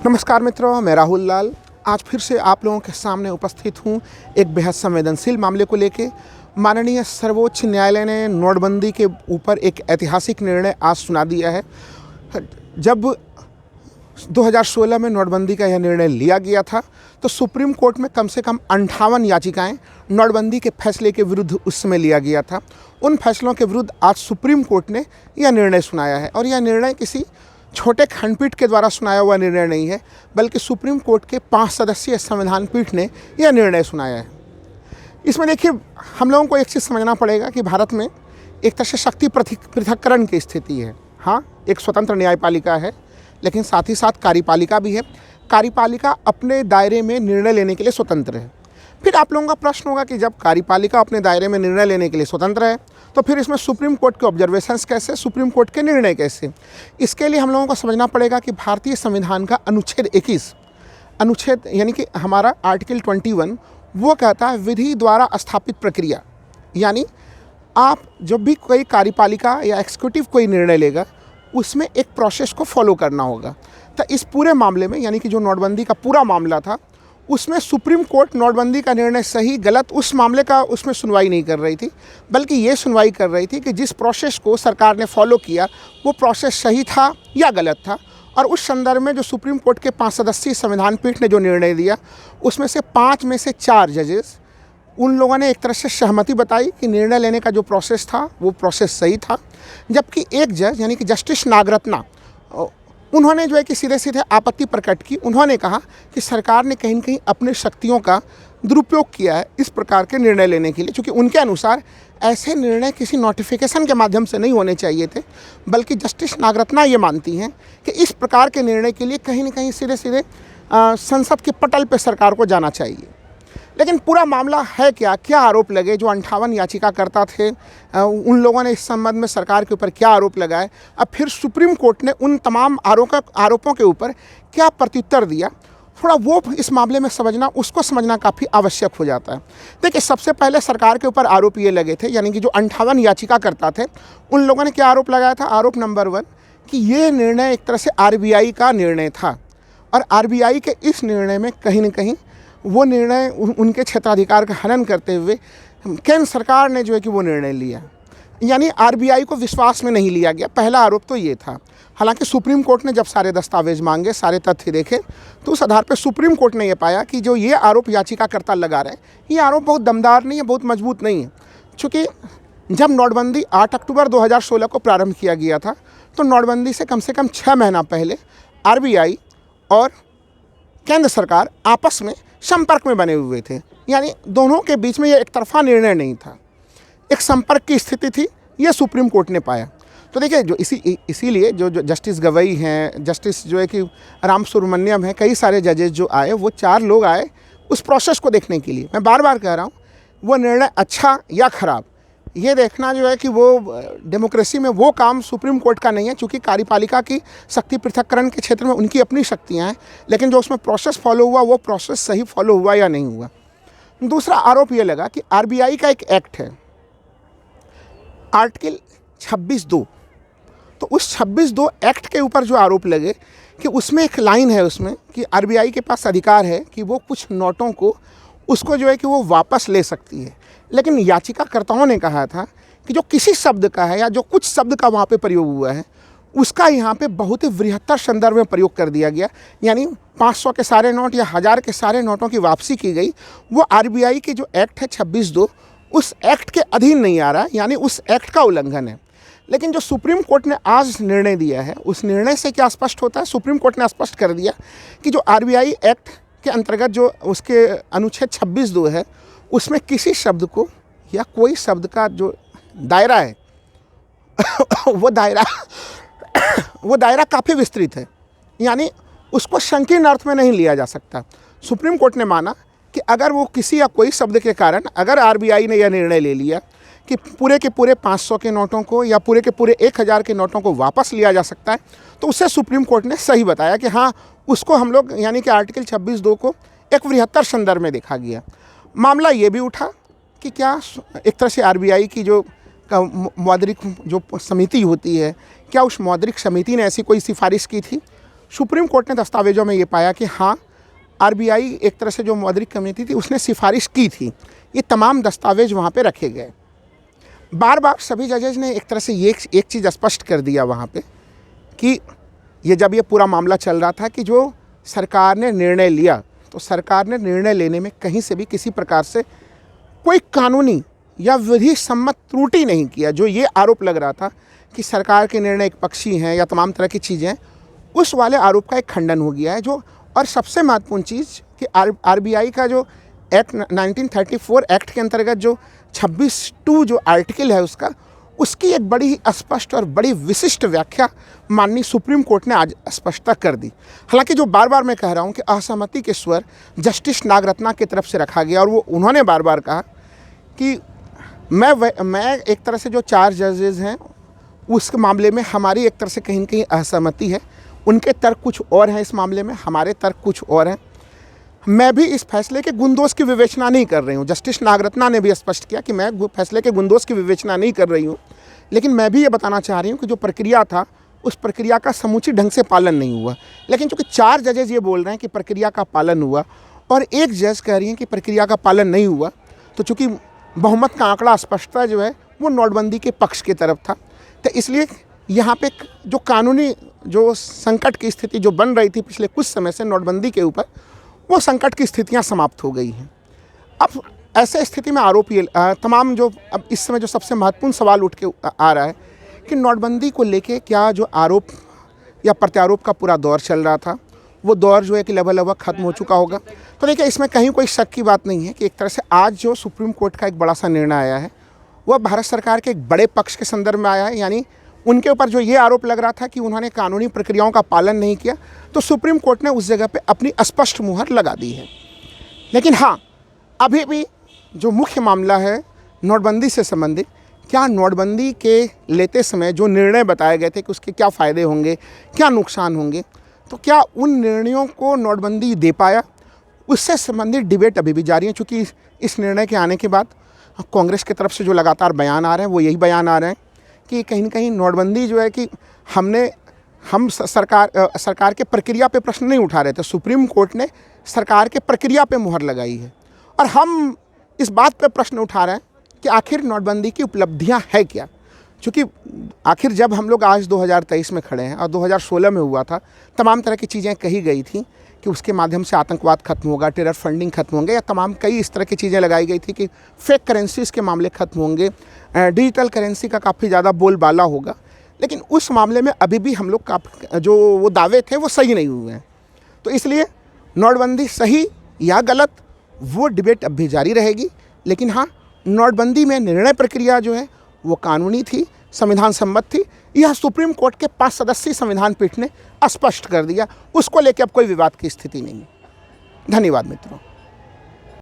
नमस्कार मित्रों, मैं राहुल लाल आज फिर से आप लोगों के सामने उपस्थित हूँ एक बेहद संवेदनशील मामले को लेके। माननीय सर्वोच्च न्यायालय ने नोटबंदी के ऊपर एक ऐतिहासिक निर्णय आज सुना दिया है। जब 2016 में नोटबंदी का यह निर्णय लिया गया था तो सुप्रीम कोर्ट में कम से कम 58 याचिकाएं नोटबंदी के फैसले के विरुद्ध उस समय लिया गया था। उन फैसलों के विरुद्ध आज सुप्रीम कोर्ट ने यह निर्णय सुनाया है और यह निर्णय किसी छोटे खंडपीठ के द्वारा सुनाया हुआ निर्णय नहीं है, बल्कि सुप्रीम कोर्ट के 5 सदस्यीय संविधान पीठ ने यह निर्णय सुनाया है। इसमें देखिए, हम लोगों को एक चीज़ समझना पड़ेगा कि भारत में एक तरह से शक्ति पृथक्करण की स्थिति है। हाँ, एक स्वतंत्र न्यायपालिका है, लेकिन साथ ही साथ कार्यपालिका भी है। कार्यपालिका अपने दायरे में निर्णय लेने के लिए स्वतंत्र है। फिर आप लोगों का प्रश्न होगा कि जब कार्यपालिका अपने दायरे में निर्णय लेने के लिए स्वतंत्र है तो फिर इसमें सुप्रीम कोर्ट के ऑब्जर्वेशंस कैसे, सुप्रीम कोर्ट के निर्णय कैसे? इसके लिए हम लोगों को समझना पड़ेगा कि भारतीय संविधान का अनुच्छेद 21 अनुच्छेद यानी कि हमारा आर्टिकल 21 वो कहता है विधि द्वारा स्थापित प्रक्रिया। यानी आप जब भी कोई कार्यपालिका या एक्जीक्यूटिव कोई निर्णय लेगा उसमें एक प्रोसेस को फॉलो करना होगा। तो इस पूरे मामले में यानी कि जो नोटबंदी का पूरा मामला था उसमें सुप्रीम कोर्ट नोटबंदी का निर्णय सही गलत उस मामले का उसमें सुनवाई नहीं कर रही थी, बल्कि ये सुनवाई कर रही थी कि जिस प्रोसेस को सरकार ने फॉलो किया वो प्रोसेस सही था या गलत था। और उस संदर्भ में जो सुप्रीम कोर्ट के 5 सदस्यीय संविधान पीठ ने जो निर्णय दिया उसमें से 5 में से 4 जजेस उन लोगों ने एक तरह से सहमति बताई कि निर्णय लेने का जो प्रोसेस था वो प्रोसेस सही था, जबकि एक जज यानी कि जस्टिस नागरत्ना उन्होंने जो है कि सीधे सीधे आपत्ति प्रकट की। उन्होंने कहा कि सरकार ने कहीं न कहीं अपनी शक्तियों का दुरुपयोग किया है इस प्रकार के निर्णय लेने के लिए, क्योंकि उनके अनुसार ऐसे निर्णय किसी नोटिफिकेशन के माध्यम से नहीं होने चाहिए थे, बल्कि जस्टिस नागरत्ना ये मानती हैं कि इस प्रकार के निर्णय के लिए कहीं न कहीं सीधे सीधे संसद के पटल पर सरकार को जाना चाहिए। लेकिन पूरा मामला है क्या आरोप लगे? जो 58 याचिकाकर्ता थे उन लोगों ने इस संबंध में सरकार के ऊपर क्या आरोप लगाए? अब फिर सुप्रीम कोर्ट ने उन तमाम आरोपों के ऊपर क्या प्रत्युत्तर दिया? थोड़ा वो इस मामले में उसको समझना काफ़ी आवश्यक हो जाता है। देखिए, सबसे पहले सरकार के ऊपर आरोप ये लगे थे, यानी कि जो 58 याचिकाकर्ता थे उन लोगों ने क्या आरोप लगाया था? आरोप नंबर 1 कि ये निर्णय एक तरह से RBI का निर्णय था और RBI के इस निर्णय में कहीं न कहीं वो निर्णय उनके क्षेत्राधिकार का हनन करते हुए केंद्र सरकार ने जो है कि वो निर्णय लिया, यानी RBI को विश्वास में नहीं लिया गया। पहला आरोप तो ये था। हालांकि सुप्रीम कोर्ट ने जब सारे दस्तावेज मांगे, सारे तथ्य देखे, तो उस आधार पर सुप्रीम कोर्ट ने ये पाया कि जो ये आरोप याचिकाकर्ता लगा रहे हैं ये आरोप बहुत दमदार नहीं है, बहुत मजबूत नहीं है। चूँकि जब नोटबंदी 8 अक्टूबर 2016 को प्रारंभ किया गया था तो नोटबंदी से कम 6 महीना पहले RBI और केंद्र सरकार आपस में संपर्क में बने हुए थे, यानी दोनों के बीच में ये एक तरफा निर्णय नहीं था, एक संपर्क की स्थिति थी, ये सुप्रीम कोर्ट ने पाया। तो देखिए, जो इसीलिए जो जस्टिस गवई हैं, जस्टिस जो है कि राम सुब्रमण्यम हैं, कई सारे जजेस जो आए वो 4 लोग आए उस प्रोसेस को देखने के लिए। मैं बार बार कह रहा हूँ, वो निर्णय अच्छा या ख़राब ये देखना जो है कि वो डेमोक्रेसी में वो काम सुप्रीम कोर्ट का नहीं है, क्योंकि कार्यपालिका की शक्ति पृथक्करण के क्षेत्र में उनकी अपनी शक्तियाँ हैं, लेकिन जो उसमें प्रोसेस फॉलो हुआ वो प्रोसेस सही फॉलो हुआ या नहीं हुआ। दूसरा आरोप ये लगा कि RBI का एक एक्ट है आर्टिकल 26(2), तो उस 26(2) एक्ट के ऊपर जो आरोप लगे कि उसमें एक लाइन है उसमें कि RBI के पास अधिकार है कि वो कुछ नोटों को उसको जो है कि वो वापस ले सकती है। लेकिन याचिकाकर्ताओं ने कहा था कि जो किसी शब्द का है या जो कुछ शब्द का वहाँ पे प्रयोग हुआ है उसका यहाँ पे बहुत ही बृहत्तर संदर्भ में प्रयोग कर दिया गया, यानी 500 के सारे नोट या 1000 के सारे नोटों की वापसी की गई। वो RBI की जो एक्ट है 26(2) उस एक्ट के अधीन नहीं आ रहा, यानी उस एक्ट का उल्लंघन है। लेकिन जो सुप्रीम कोर्ट ने आज निर्णय दिया है उस निर्णय से क्या स्पष्ट होता है? सुप्रीम कोर्ट ने स्पष्ट कर दिया कि जो RBI एक्ट के अंतर्गत जो उसके अनुच्छेद 26(2) है उसमें किसी शब्द को या कोई शब्द का जो दायरा है वो दायरा काफ़ी विस्तृत है, यानी उसको संकीर्ण अर्थ में नहीं लिया जा सकता। सुप्रीम कोर्ट ने माना कि अगर वो किसी या कोई शब्द के कारण अगर RBI ने यह निर्णय ले लिया कि पूरे के पूरे 500 के नोटों को या पूरे के पूरे 1000 के नोटों को वापस लिया जा सकता है, तो उससे सुप्रीम कोर्ट ने सही बताया कि हाँ, उसको हम लोग यानी कि आर्टिकल 26(2) को एक बृहत्तर संदर्भ में देखा गया। मामला ये भी उठा कि क्या एक तरह से RBI की जो मौद्रिक जो समिति होती है, क्या उस मौद्रिक समिति ने ऐसी कोई सिफारिश की थी? सुप्रीम कोर्ट ने दस्तावेजों में ये पाया कि हाँ, आरबीआई एक तरह से जो मौद्रिक कमेटी थी उसने सिफारिश की थी। ये तमाम दस्तावेज वहाँ पे रखे गए। बार बार सभी जजेज ने एक तरह से ये एक चीज़ स्पष्ट कर दिया वहाँ पे कि जब ये पूरा मामला चल रहा था कि जो सरकार ने निर्णय लिया, तो सरकार ने निर्णय लेने में कहीं से भी किसी प्रकार से कोई कानूनी या विधि सम्मत त्रुटि नहीं किया। जो ये आरोप लग रहा था कि सरकार के निर्णय एक पक्षी हैं या तमाम तरह की चीज़ें, उस वाले आरोप का एक खंडन हो गया है। जो और सबसे महत्वपूर्ण चीज़ कि आरबीआई का जो एक्ट 1934 एक्ट के अंतर्गत जो 26(2) जो आर्टिकल है उसकी एक बड़ी स्पष्ट और बड़ी विशिष्ट व्याख्या माननीय सुप्रीम कोर्ट ने आज स्पष्टता कर दी। हालांकि जो बार बार मैं कह रहा हूं कि असहमति के स्वर जस्टिस नागरत्ना की तरफ से रखा गया और वो उन्होंने बार बार कहा कि मैं एक तरह से जो 4 जजेज़ हैं उस मामले में हमारी एक तरह से कहीं न कहीं असहमति है। उनके तर्क कुछ और हैं इस मामले में, हमारे तर्क कुछ और हैं। मैं भी इस फैसले के गुणदोष की विवेचना नहीं कर रही हूँ। जस्टिस नागरत्ना ने भी स्पष्ट किया कि मैं फैसले के गुणदोष की विवेचना नहीं कर रही हूँ, लेकिन मैं भी ये बताना चाह रही हूँ कि जो प्रक्रिया था उस प्रक्रिया का समुचित ढंग से पालन नहीं हुआ। लेकिन चूँकि 4 जजेज ये बोल रहे हैं कि प्रक्रिया का पालन हुआ और एक जज कह रही हैं कि प्रक्रिया का पालन नहीं हुआ, तो चूँकि बहुमत का आंकड़ा स्पष्टता जो है वो नोटबंदी के पक्ष की तरफ था, तो इसलिए यहाँ पे जो कानूनी जो संकट की स्थिति जो बन रही थी पिछले कुछ समय से नोटबंदी के ऊपर, वो संकट की स्थितियाँ समाप्त हो गई हैं। अब ऐसे स्थिति में आरोप ये तमाम जो अब इस समय जो सबसे महत्वपूर्ण सवाल उठ के आ रहा है कि नोटबंदी को लेके क्या जो आरोप या प्रत्यारोप का पूरा दौर चल रहा था वो दौर जो है कि लगभग ख़त्म हो चुका होगा। तो देखिए, इसमें कहीं कोई शक की बात नहीं है कि एक तरह से आज जो सुप्रीम कोर्ट का एक बड़ा सा निर्णय आया है वह भारत सरकार के एक बड़े पक्ष के संदर्भ में आया है। यानी उनके ऊपर जो ये आरोप लग रहा था कि उन्होंने कानूनी प्रक्रियाओं का पालन नहीं किया, तो सुप्रीम कोर्ट ने उस जगह पे अपनी स्पष्ट मुहर लगा दी है। लेकिन हाँ, अभी भी जो मुख्य मामला है नोटबंदी से संबंधित, क्या नोटबंदी के लेते समय जो निर्णय बताए गए थे कि उसके क्या फ़ायदे होंगे, क्या नुकसान होंगे, तो क्या उन निर्णयों को नोटबंदी दे पाया, उससे संबंधित डिबेट अभी भी जारी है। चूँकि इस निर्णय के आने के बाद कांग्रेस की तरफ से जो लगातार बयान आ रहे हैं वो यही बयान आ रहे हैं कि कहीं न कहीं नोटबंदी जो है कि हम सरकार के प्रक्रिया पे प्रश्न नहीं उठा रहे थे, सुप्रीम कोर्ट ने सरकार के प्रक्रिया पे मुहर लगाई है और हम इस बात पे प्रश्न उठा रहे हैं कि आखिर नोटबंदी की उपलब्धियां है क्या। क्योंकि आखिर जब हम लोग आज 2023 में खड़े हैं और 2016 में हुआ था, तमाम तरह की चीज़ें कही गई थी कि उसके माध्यम से आतंकवाद खत्म होगा, टेरर फंडिंग खत्म होंगे, या तमाम कई इस तरह की चीज़ें लगाई गई थी कि फेक करेंसीज़ के मामले खत्म होंगे, डिजिटल करेंसी का काफ़ी ज़्यादा बोलबाला होगा। लेकिन उस मामले में अभी भी हम लोग का जो वो दावे थे वो सही नहीं हुए हैं। तो इसलिए नोटबंदी सही या गलत वो डिबेट अब भी जारी रहेगी। लेकिन हाँ, नोटबंदी में निर्णय प्रक्रिया जो है वो कानूनी थी, संविधान सम्मत थी। यह सुप्रीम कोर्ट के 5 सदस्यीय संविधान पीठ ने स्पष्ट कर दिया। उसको लेकर अब कोई विवाद की स्थिति नहीं है। धन्यवाद मित्रों।